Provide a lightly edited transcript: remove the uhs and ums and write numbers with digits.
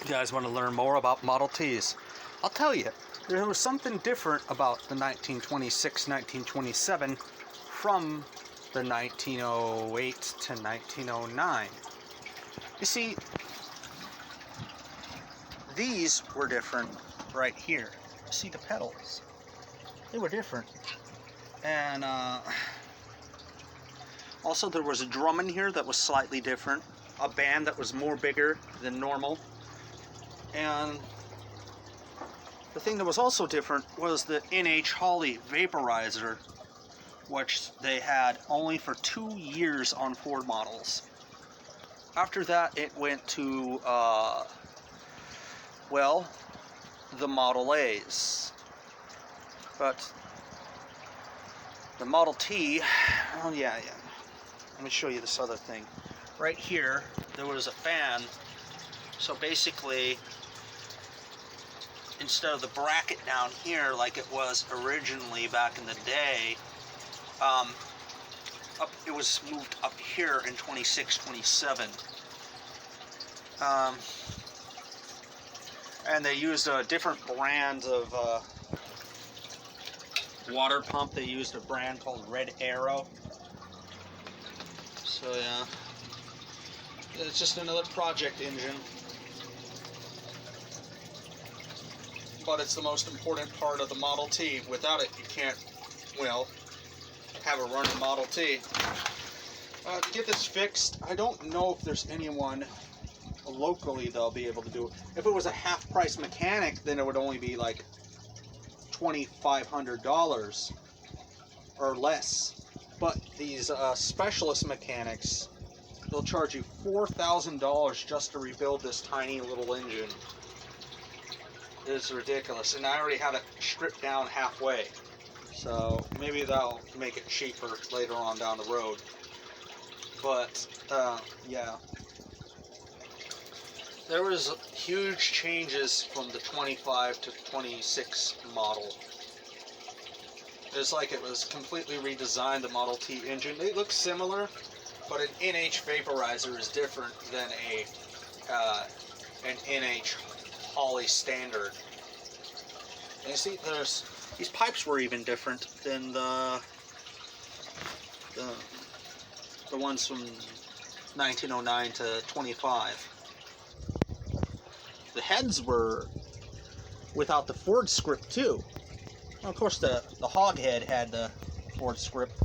You guys want to learn more about Model Ts? I'll tell you, there was something different about the 1926, 1927 from the 1908 to 1909. You see, these were different right here. See the pedals? They were different. And also there was a drum in here that was slightly different. A band that was more bigger than normal. And the thing that was also different was the NH Holley vaporizer, which they had only for 2 years on Ford models. After that, it went to, well, the Model A's. But the Model T, oh yeah. Let me show you this other thing. Right here, there was a fan. So basically, instead of the bracket down here like it was originally back in the day, it was moved up here in 26, 27. And they used a different brand of water pump. They used a brand called Red Arrow. So yeah, it's just another project engine. But it's the most important part of the Model T. Without it, you can't, well, have a running Model T. To get this fixed, I don't know if there's anyone locally that'll be able to do it. If it was a half-price mechanic, then it would only be like $2,500 or less. But these specialist mechanics, they'll charge you $4,000 just to rebuild this tiny little engine. It's ridiculous, and I already have it stripped down halfway, so maybe that'll make it cheaper later on down the road. But yeah, there was huge changes from the 25 to 26 model. It's like it was completely redesigned, the Model T engine. They look similar, but an NH vaporizer is different than an NH Holley standard. And you see, these pipes were even different than the ones from 1909 to 25. The heads were without the Ford script too. Well, of course, the hog head had the Ford script,